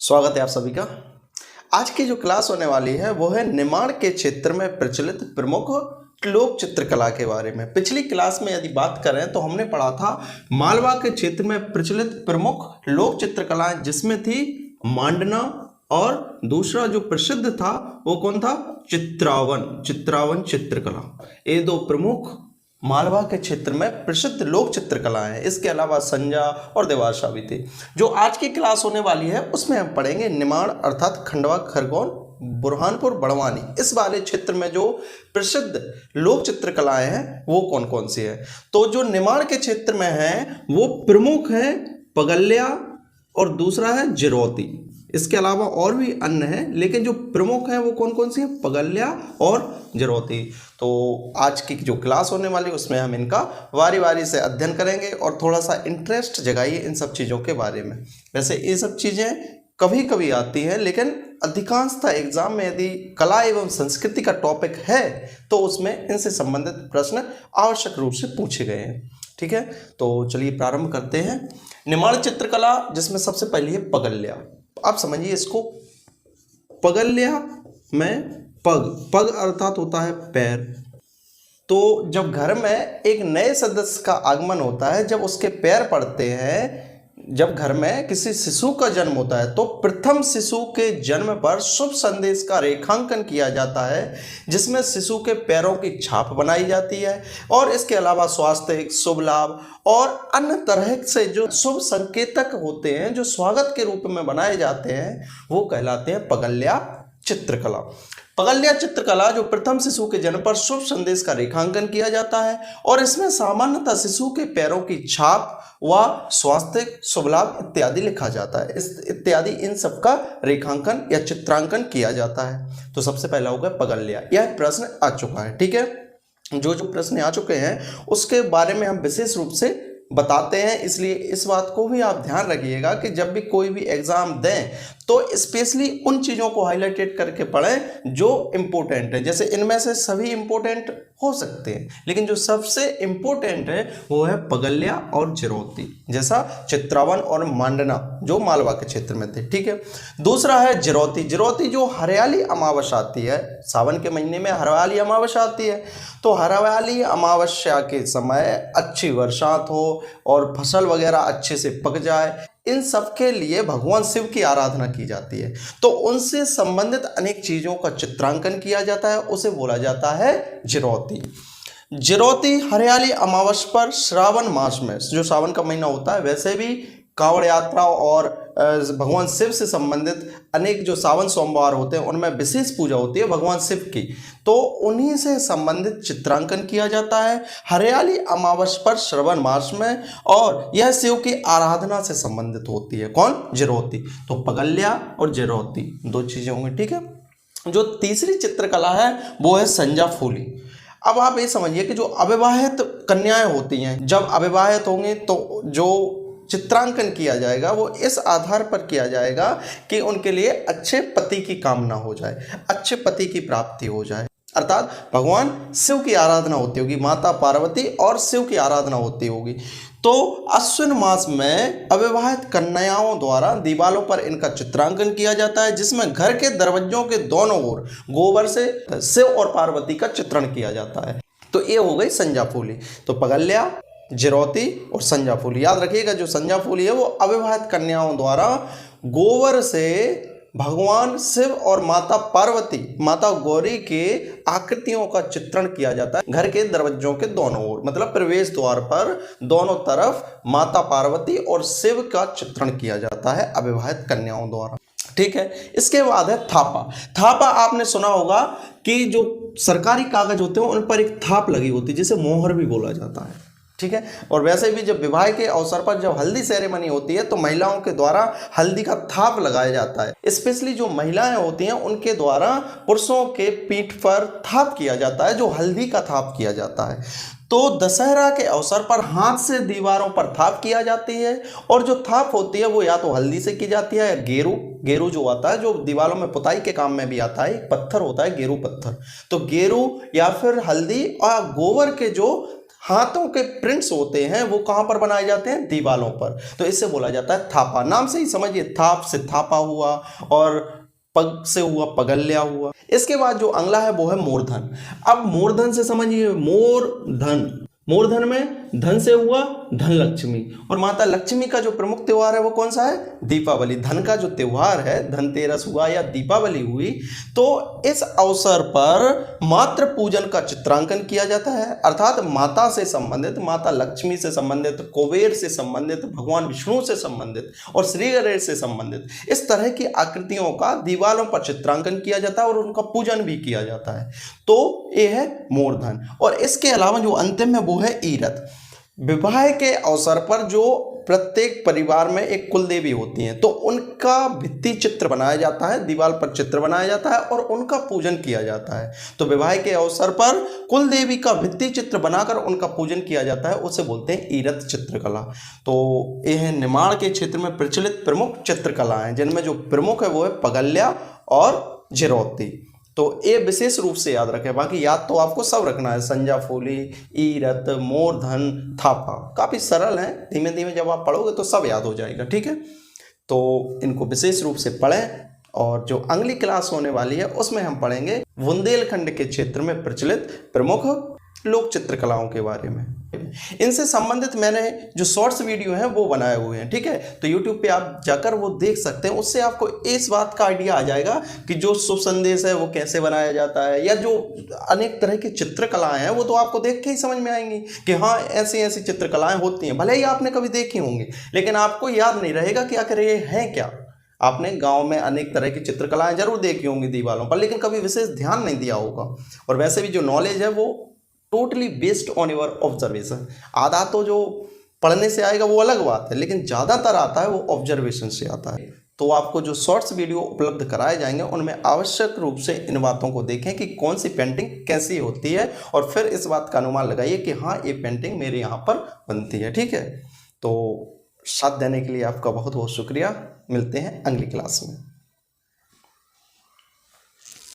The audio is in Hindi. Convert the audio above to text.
स्वागत है आप सभी का। आज की जो क्लास होने वाली है वो है निर्माण के क्षेत्र में प्रचलित प्रमुख लोक चित्रकला के बारे में। पिछली क्लास में यदि बात करें तो हमने पढ़ा था मालवा के क्षेत्र में प्रचलित प्रमुख लोक चित्रकलाएं, जिसमें थी मांडना और दूसरा जो प्रसिद्ध था वो कौन था, चित्रावन चित्रकला। ये दो प्रमुख मालवा के क्षेत्र में प्रसिद्ध लोक चित्रकलाएं हैं। इसके अलावा संजा और देवाशा भी थी। जो आज की क्लास होने वाली है उसमें हम पढ़ेंगे निमाड़ अर्थात खंडवा, खरगोन, बुरहानपुर, बड़वानी, इस वाले क्षेत्र में जो प्रसिद्ध लोक चित्रकलाएं हैं वो कौन कौन सी है। तो जो निमाड़ के क्षेत्र में है वो प्रमुख है पगल्या और दूसरा है जिरौती। इसके अलावा और भी अन्य हैं, लेकिन जो प्रमुख हैं वो कौन कौन सी हैं, पगल्या और जिरौती। तो आज की जो क्लास होने वाली है उसमें हम इनका वारी वारी से अध्ययन करेंगे और थोड़ा सा इंटरेस्ट जगाइए इन सब चीज़ों के बारे में। वैसे ये सब चीज़ें कभी कभी आती हैं, लेकिन अधिकांशतः एग्जाम में यदि कला एवं संस्कृति का टॉपिक है तो उसमें इनसे संबंधित प्रश्न आवश्यक रूप से पूछे गए हैं। ठीक है, तो चलिए प्रारंभ करते हैं। निर्माण चित्रकला, जिसमें सबसे पहले है पगल्या। आप समझिए इसको, पगल्या में पग अर्थात होता है पैर। तो जब घर में एक नए सदस्य का आगमन होता है, जब उसके पैर पड़ते हैं, जब घर में किसी शिशु का जन्म होता है तो प्रथम शिशु के जन्म पर शुभ संदेश का रेखांकन किया जाता है, जिसमें शिशु के पैरों की छाप बनाई जाती है। और इसके अलावा स्वास्थ्य, शुभ लाभ और अन्य तरह से जो शुभ संकेतक होते हैं, जो स्वागत के रूप में बनाए जाते हैं, वो कहलाते हैं पगल्या चित्रकला। पगल्या चित्रकला जो प्रथम शिशु के जन्म पर शुभ संदेश का रेखांकन किया जाता है, और इसमें सामान्यतः शिशु के पैरों की छाप व स्वास्थ्य, शुभ लाभ इत्यादि लिखा जाता है। इस इत्यादि इन सब का रेखांकन या चित्रांकन किया जाता है। तो सबसे पहला होगा पगल्या। यह प्रश्न आ चुका है। ठीक है, जो प्रश्न आ चुके हैं उसके बारे में हम विशेष रूप से बताते हैं, इसलिए इस बात को भी आप ध्यान रखिएगा कि जब भी कोई भी एग्जाम दें तो स्पेशली उन चीज़ों को हाईलाइटेड करके पढ़ें जो इम्पोर्टेंट है। जैसे इनमें से सभी इम्पोर्टेंट हो सकते हैं, लेकिन जो सबसे इम्पोर्टेंट है वो है पगल्या और जिरौती, जैसा चित्रावन और मांडना जो मालवा के क्षेत्र में थे। ठीक है, दूसरा है जिरौती। जिरौती जो हरियाली अमावस्या आती है, सावन के महीने में हरियाली अमावस्या आती है, तो हरियाली अमावस्या के समय अच्छी बरसात हो और फसल वगैरह अच्छे से पक जाए, इन सब के लिए भगवान शिव की आराधना की जाती है। तो उनसे संबंधित अनेक चीज़ों का चित्रांकन किया जाता है, उसे बोला जाता है जिरौती। जिरौती हरियाली अमावस्या पर श्रावण मास में, जो सावन का महीना होता है, वैसे भी कांवड़ यात्रा और भगवान शिव से संबंधित अनेक जो सावन सोमवार होते हैं उनमें विशेष पूजा होती है भगवान शिव की, तो उन्हीं से संबंधित चित्रांकन किया जाता है हरियाली अमावस्या पर श्रावण मास में, और यह शिव की आराधना से संबंधित होती है। कौन, जिरौती। तो पगल्या और जिरौती दो चीजें होंगी। ठीक है, जो तीसरी चित्रकला है वो है संजा फूली। अब आप ये समझिए कि जो अविवाहित कन्याएं होती हैं, जब अविवाहित होंगी तो जो चित्रांकन किया जाएगा वो इस आधार पर किया जाएगा कि उनके लिए अच्छे पति की कामना हो जाए, अच्छे पति की प्राप्ति हो जाए, अर्थात भगवान शिव की आराधना होती होगी, माता पार्वती और शिव की आराधना होती होगी। तो अश्विन मास में अविवाहित कन्याओं द्वारा दीवारों पर इनका चित्रांकन किया जाता है, जिसमें घर के दरवाजों के दोनों ओर गोबर से शिव और पार्वती का चित्रण किया जाता है। तो ये हो गई संजा फूली। तो पगल्या, जिरौती और संजा फूली। याद रखिएगा, जो संजा फूली है वो अविवाहित कन्याओं द्वारा गोबर से भगवान शिव और माता पार्वती, माता गौरी के आकृतियों का चित्रण किया जाता है घर के दरवाजों के दोनों ओर, मतलब प्रवेश द्वार पर दोनों तरफ माता पार्वती और शिव का चित्रण किया जाता है अविवाहित कन्याओं द्वारा। ठीक है, इसके बाद है थापा। थापा आपने सुना होगा कि जो सरकारी कागज होते हैं उन पर एक थाप लगी होती है, जिसे मोहर भी बोला जाता है। ठीक है, और वैसे भी जब विवाह के अवसर पर जब हल्दी सेरेमनी होती है तो महिलाओं के द्वारा हल्दी का थाप लगाया जाता है। स्पेशली जो महिलाएं होती हैं उनके द्वारा पुरुषों के पीठ पर थाप किया जाता है, जो हल्दी का थाप किया जाता है। तो दशहरा के अवसर पर हाथ से दीवारों पर थाप किया जाती है, और जो थाप होती है वो या तो हल्दी से की जाती है या गेरू जो आता है, जो दीवारों में पुताई के काम में भी आता है, एक पत्थर होता है गेरू पत्थर। तो गेरू या फिर हल्दी और गोबर के जो हाथों के प्रिंट्स होते हैं वो कहाँ पर बनाए जाते हैं? दीवालों पर। तो इसे बोला जाता है थापा। नाम से ही समझिए, थाप से थापा हुआ और पग से हुआ पगल्या हुआ। इसके बाद जो अगला है वो है मूर्धन। अब मूर्धन से समझिए, मोर धन, मूर्धन में धन से हुआ धन लक्ष्मी, और माता लक्ष्मी का जो प्रमुख त्योहार है वो कौन सा है? दीपावली। धन का जो त्योहार है, धनतेरस हुआ या दीपावली हुई, तो इस अवसर पर मातृ पूजन का चित्रांकन किया जाता है, अर्थात माता से संबंधित, माता लक्ष्मी से संबंधित, कुबेर से संबंधित, भगवान विष्णु से संबंधित और श्री गणेश से संबंधित इस तरह की आकृतियों का दीवारों पर चित्रांकन किया जाता है और उनका पूजन भी किया जाता है। तो ये है मूर्धन। और इसके अलावा जो अंतिम है वो है ईरत। विवाह के अवसर पर जो प्रत्येक परिवार में एक कुल देवी होती हैं, तो उनका भित्ति चित्र बनाया जाता है, दीवार पर चित्र बनाया जाता है और उनका पूजन किया जाता है। तो विवाह के अवसर पर कुल देवी का भित्ति चित्र बनाकर उनका पूजन किया जाता है, उसे बोलते हैं ईरत चित्रकला। तो यह निर्माण के क्षेत्र में प्रचलित प्रमुख चित्रकलाएं, जिनमें जो प्रमुख है वो है पगल्या और झिरौती। तो ये विशेष रूप से याद रखें, बाकी याद तो आपको सब रखना है, संजा फूली, ईरत, मूर्धन, थापा, काफ़ी सरल है, धीमे धीमे जब आप पढ़ोगे तो सब याद हो जाएगा। ठीक है, तो इनको विशेष रूप से पढ़ें। और जो अगली क्लास होने वाली है उसमें हम पढ़ेंगे बुंदेलखंड के क्षेत्र में प्रचलित प्रमुख लोक चित्रकलाओं के बारे में। इनसे संबंधित मैंने जो शॉर्ट्स वीडियो हैं वो बनाए हुए हैं। ठीक है, तो YouTube पे आप जाकर वो देख सकते हैं, उससे आपको इस बात का आइडिया आ जाएगा कि जो शुभ संदेश है वो कैसे बनाया जाता है, या जो अनेक तरह की चित्रकलाएं हैं वो तो आपको देख के ही समझ में आएंगी कि हाँ ऐसी ऐसी चित्रकलाएं होती हैं। भले ही आपने कभी देखी होंगी लेकिन आपको याद नहीं रहेगा कि आखिर ये है क्या। आपने गांव में अनेक तरह की चित्रकलाएं जरूर देखी होंगी दीवारों पर, लेकिन कभी विशेष ध्यान नहीं दिया होगा। और वैसे भी जो नॉलेज है वो totally based on your observation. आधा तो जो पढ़ने से आएगा वो अलग बात है, लेकिन ज़्यादातर आता है वो ऑब्जर्वेशन से आता है। तो आपको जो शॉर्ट्स वीडियो उपलब्ध कराए जाएंगे उनमें आवश्यक रूप से इन बातों को देखें कि कौन सी पेंटिंग कैसी होती है, और फिर इस बात का अनुमान लगाइए कि हाँ ये पेंटिंग मेरे यहाँ पर बनती है। ठीक है, तो साथ देने के लिए आपका बहुत बहुत शुक्रिया। मिलते हैं अगली क्लास में।